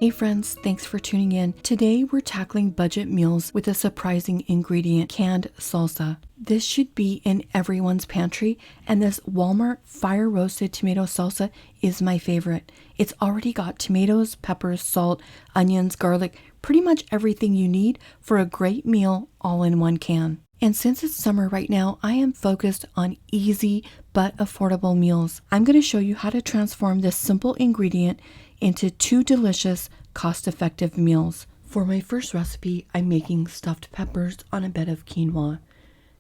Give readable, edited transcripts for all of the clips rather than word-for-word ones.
Hey friends, thanks for tuning in. Today we're tackling budget meals with a surprising ingredient, canned salsa. This should be in everyone's pantry, and this Walmart fire roasted tomato salsa is my favorite. It's already got tomatoes, peppers, salt, onions, garlic, pretty much everything you need for a great meal all in one can. And since it's summer right now, I am focused on easy but affordable meals. I'm going to show you how to transform this simple ingredient into two delicious, cost-effective meals. For my first recipe, I'm making stuffed peppers on a bed of quinoa.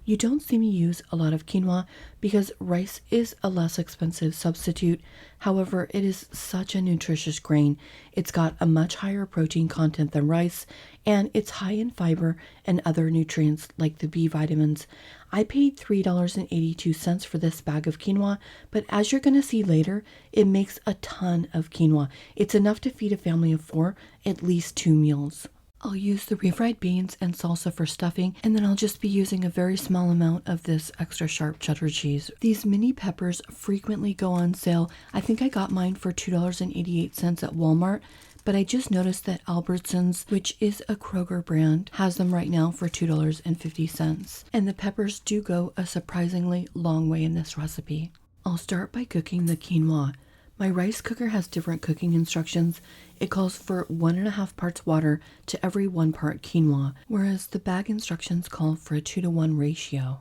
You don't see me use a lot of quinoa because rice is a less expensive substitute. However, it is such a nutritious grain. It's got a much higher protein content than rice, and it's high in fiber and other nutrients like the B vitamins. I paid $3.82 for this bag of quinoa, but as you're going to see later, it makes a ton of quinoa. It's enough to feed a family of 4 at least 2 meals. I'll use the refried beans and salsa for stuffing, and then I'll just be using a very small amount of this extra sharp cheddar cheese. These mini peppers frequently go on sale. I think I got mine for $2.88 at Walmart, but I just noticed that Albertsons, which is a Kroger brand, has them right now for $2.50. And the peppers do go a surprisingly long way in this recipe. I'll start by cooking the quinoa. My rice cooker has different cooking instructions. It calls for 1.5 parts water to every 1 part quinoa, whereas the bag instructions call for a 2-to-1 ratio.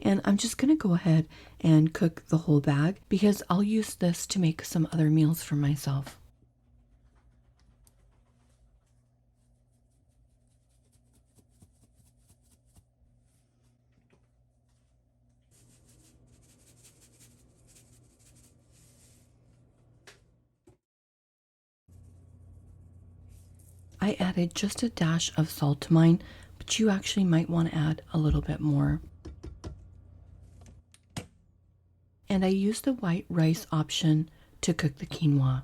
And I'm just going to go ahead and cook the whole bag because I'll use this to make some other meals for myself. I added just a dash of salt to mine, but you actually might want to add a little bit more. And I used the white rice option to cook the quinoa.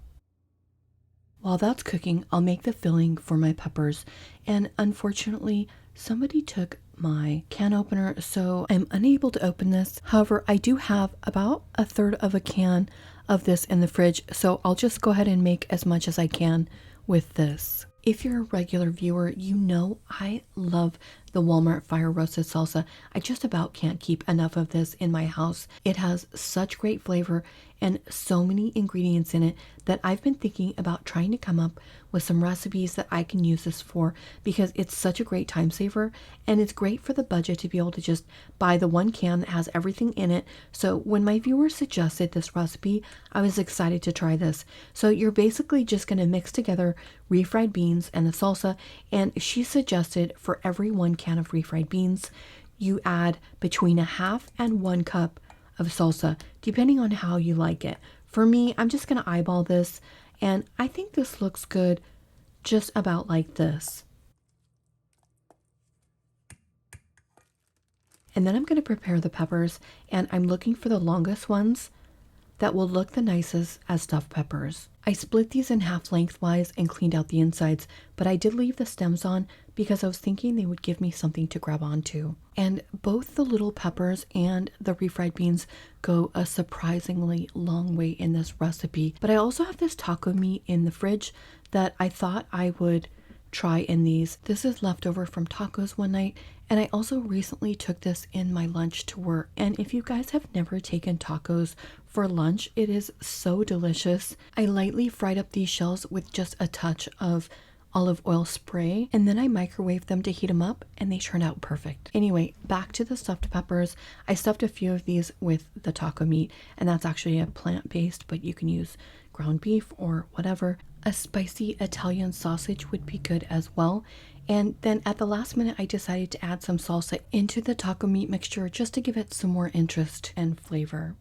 While that's cooking, I'll make the filling for my peppers, and unfortunately, somebody took my can opener, so I'm unable to open this. However, I do have about 1/3 of a can of this in the fridge, so I'll just go ahead and make as much as I can with this. If you're a regular viewer, you know I love the Walmart fire roasted salsa. I just about can't keep enough of this in my house. It has such great flavor and so many ingredients in it that I've been thinking about trying to come up with some recipes that I can use this for because it's such a great time saver and it's great for the budget to be able to just buy the one can that has everything in it. So when my viewers suggested this recipe, I was excited to try this. So you're basically just going to mix together refried beans and the salsa, and she suggested for every 1 can of refried beans, you add between 1/2 and 1 cup of salsa, depending on how you like it. For me, I'm just going to eyeball this, and I think this looks good just about like this. And then I'm going to prepare the peppers, and I'm looking for the longest ones that will look the nicest as stuffed peppers. I split these in half lengthwise and cleaned out the insides, but I did leave the stems on because I was thinking they would give me something to grab onto. And both the little peppers and the refried beans go a surprisingly long way in this recipe. But I also have this taco meat in the fridge that I thought I would try in these. This is leftover from tacos one night, and I also recently took this in my lunch to work. And if you guys have never taken tacos for lunch, it is so delicious. I lightly fried up these shells with just a touch of olive oil spray, and then I microwaved them to heat them up, and they turned out perfect. Anyway, back to the stuffed peppers. I stuffed a few of these with the taco meat, and that's actually a plant-based, but you can use ground beef or whatever. A spicy Italian sausage would be good as well. And then at the last minute, I decided to add some salsa into the taco meat mixture just to give it some more interest and flavor.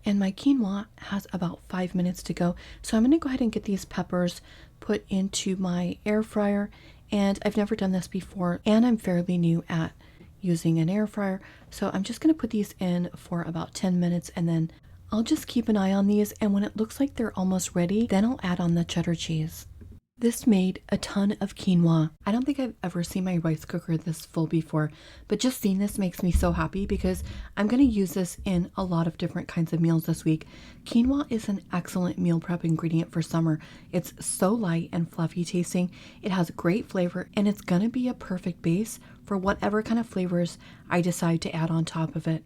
And my quinoa has about 5 minutes to go. So I'm going to go ahead and get these peppers put into my air fryer. And I've never done this before, and I'm fairly new at using an air fryer. So I'm just going to put these in for about 10 minutes, and then I'll just keep an eye on these, and when it looks like they're almost ready, then I'll add on the cheddar cheese. This made a ton of quinoa. I don't think I've ever seen my rice cooker this full before, but just seeing this makes me so happy because I'm going to use this in a lot of different kinds of meals this week. Quinoa is an excellent meal prep ingredient for summer. It's so light and fluffy tasting. It has great flavor and it's going to be a perfect base for whatever kind of flavors I decide to add on top of it.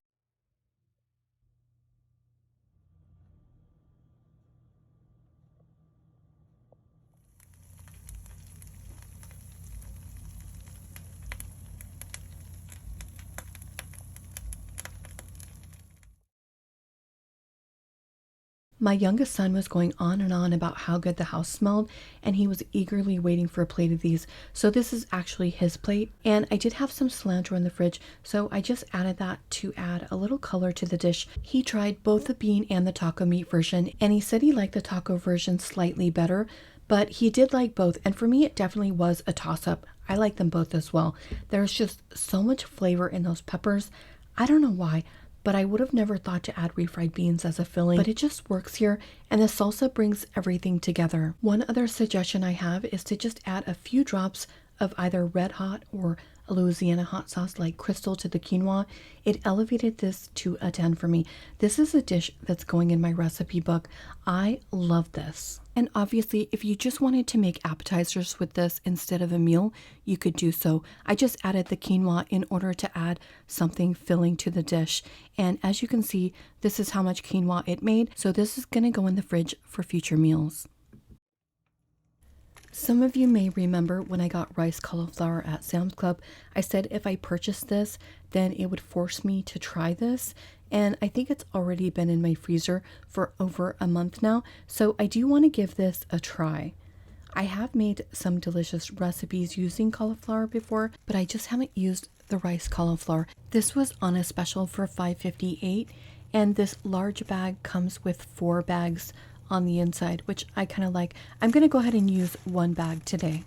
My youngest son was going on and on about how good the house smelled, and he was eagerly waiting for a plate of these. So this is actually his plate, and I did have some cilantro in the fridge, so I just added that to add a little color to the dish. He tried both the bean and the taco meat version, and he said he liked the taco version slightly better, but he did like both, and for me it definitely was a toss-up. I like them both as well. There's just so much flavor in those peppers. I don't know why, but I would have never thought to add refried beans as a filling, but it just works here, and the salsa brings everything together. One other suggestion I have is to just add a few drops of either red hot or a Louisiana hot sauce like Crystal to the quinoa. It elevated this to a 10 for me. This is a dish that's going in my recipe book. I love this. And obviously, if you just wanted to make appetizers with this instead of a meal, you could do so. I just added the quinoa in order to add something filling to the dish. And as you can see, this is how much quinoa it made. So this is going to go in the fridge for future meals. Some of you may remember when I got rice cauliflower at Sam's Club, I said if I purchased this, then it would force me to try this. And I think it's already been in my freezer for over a month now, so I do want to give this a try. I have made some delicious recipes using cauliflower before, but I just haven't used the rice cauliflower. This was on a special for $5.58, and this large bag comes with 4 bags on the inside, which I kind of like. I'm going to go ahead and use 1 bag today.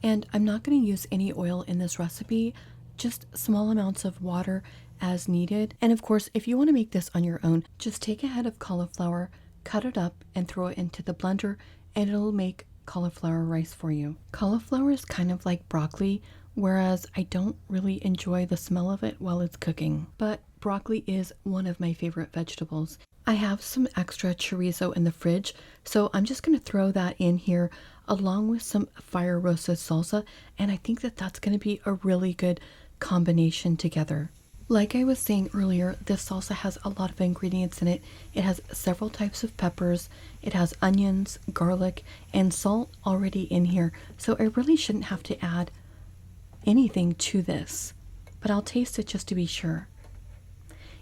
And I'm not going to use any oil in this recipe, just small amounts of water as needed. And of course, if you want to make this on your own, just take a head of cauliflower, cut it up and throw it into the blender, and it'll make cauliflower rice for you. Cauliflower is kind of like broccoli, whereas I don't really enjoy the smell of it while it's cooking. But broccoli is one of my favorite vegetables. I have some extra chorizo in the fridge, so I'm just going to throw that in here along with some fire roasted salsa, and I think that that's going to be a really good combination together. Like I was saying earlier, this salsa has a lot of ingredients in it. It has several types of peppers, it has onions, garlic, and salt already in here, so I really shouldn't have to add anything to this, but I'll taste it just to be sure.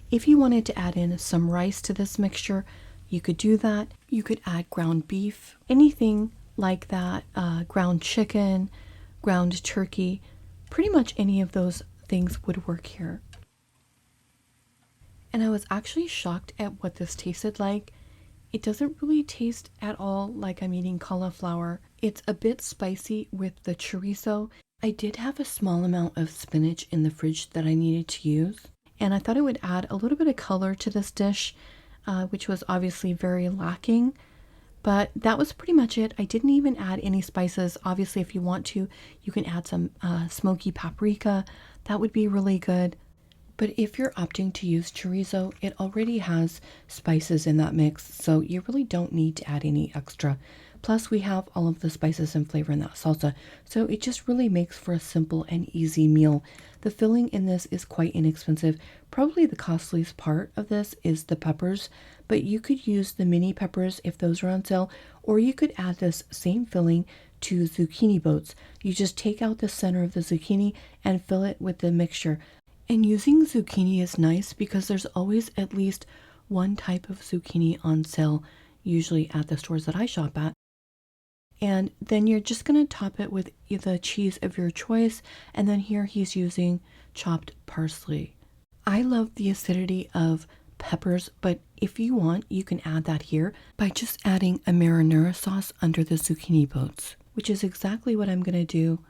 If you wanted to add in some rice to this mixture, you could do that. You could add ground beef, anything like that, ground chicken, ground turkey, pretty much any of those things would work here. And I was actually shocked at what this tasted like. It doesn't really taste at all like I'm eating cauliflower. It's a bit spicy with the chorizo. I did have a small amount of spinach in the fridge that I needed to use, and I thought it would add a little bit of color to this dish, which was obviously very lacking. But that was pretty much it. I didn't even add any spices. Obviously, if you want to, you can add some smoky paprika. That would be really good. But if you're opting to use chorizo, it already has spices in that mix, so you really don't need to add any extra. Plus, we have all of the spices and flavor in that salsa, so it just really makes for a simple and easy meal. The filling in this is quite inexpensive. Probably the costliest part of this is the peppers, but you could use the mini peppers if those are on sale, or you could add this same filling to zucchini boats. You just take out the center of the zucchini and fill it with the mixture. And using zucchini is nice because there's always at least one type of zucchini on sale, usually at the stores that I shop at. And then you're just going to top it with the cheese of your choice. And then here he's using chopped parsley. I love the acidity of peppers, but if you want, you can add that here by just adding a marinara sauce under the zucchini boats, which is exactly what I'm going to do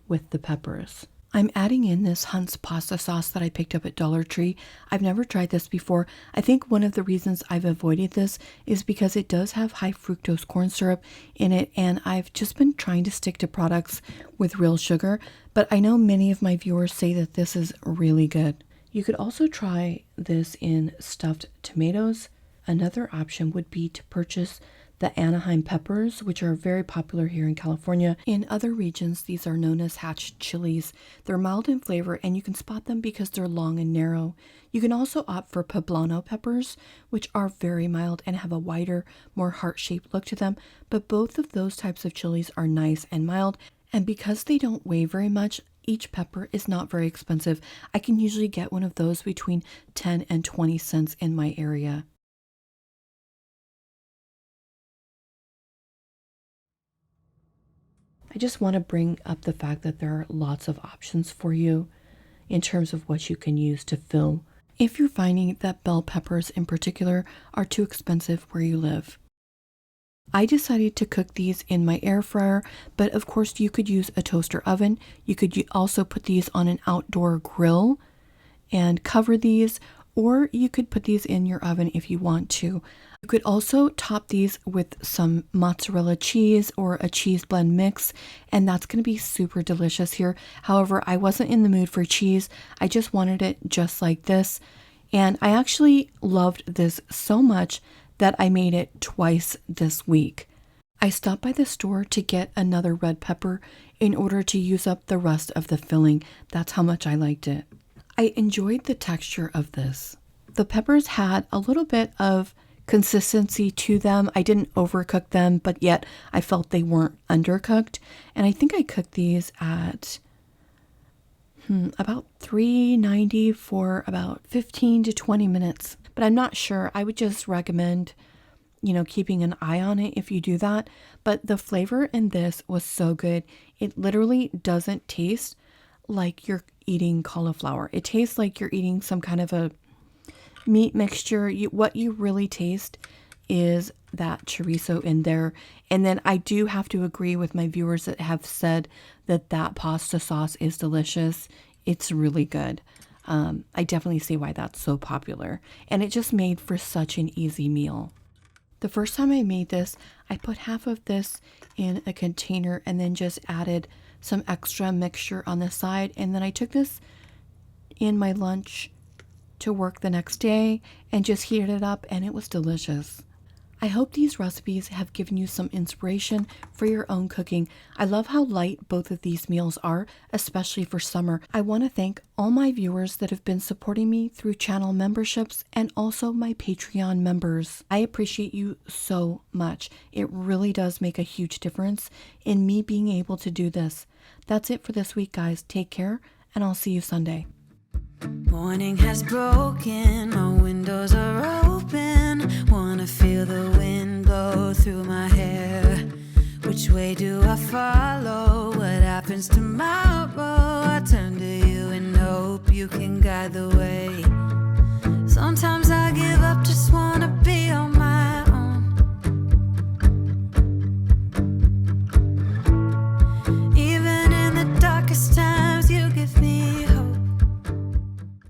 with the peppers. I'm adding in this Hunt's pasta sauce that I picked up at Dollar Tree. I've never tried this before. I think one of the reasons I've avoided this is because it does have high fructose corn syrup in it, and I've just been trying to stick to products with real sugar, but I know many of my viewers say that this is really good. You could also try this in stuffed tomatoes. Another option would be to purchase the Anaheim peppers, which are very popular here in California. In other regions, these are known as hatch chilies. They're mild in flavor, and you can spot them because they're long and narrow. You can also opt for poblano peppers, which are very mild and have a wider, more heart-shaped look to them, but both of those types of chilies are nice and mild, and because they don't weigh very much, each pepper is not very expensive. I can usually get one of those between 10 and 20 cents in my area. I just want to bring up the fact that there are lots of options for you in terms of what you can use to fill if you're finding that bell peppers in particular are too expensive where you live. I decided to cook these in my air fryer, but of course you could use a toaster oven. You could also put these on an outdoor grill and cover these, or you could put these in your oven if you want to. You could also top these with some mozzarella cheese or a cheese blend mix, and that's going to be super delicious here. However, I wasn't in the mood for cheese. I just wanted it just like this, and I actually loved this so much that I made it twice this week. I stopped by the store to get another red pepper in order to use up the rest of the filling. That's how much I liked it. I enjoyed the texture of this. The peppers had a little bit of consistency to them. I didn't overcook them, but yet I felt they weren't undercooked. And I think I cooked these at about 390 for about 15 to 20 minutes. But I'm not sure. I would just recommend, keeping an eye on it if you do that. But the flavor in this was so good. It literally doesn't taste like you're eating cauliflower. It tastes like you're eating some kind of a meat mixture. What you really taste is that chorizo in there. And then I do have to agree with my viewers that have said that pasta sauce is delicious. It's really good. I definitely see why that's so popular. And it just made for such an easy meal. The first time I made this, I put half of this in a container and then just added some extra mixture on the side. And then I took this in my lunch to work the next day and just heated it up, and it was delicious. I hope these recipes have given you some inspiration for your own cooking. I love how light both of these meals are, especially for summer. I want to thank all my viewers that have been supporting me through channel memberships and also my Patreon members. I appreciate you so much. It really does make a huge difference in me being able to do this. That's it for this week, guys. Take care, and I'll see you Sunday. Morning has broken, my windows are open. Wanna feel the wind blow through my hair. Which way do I follow? What happens tomorrow? I turn to you and hope you can guide the way.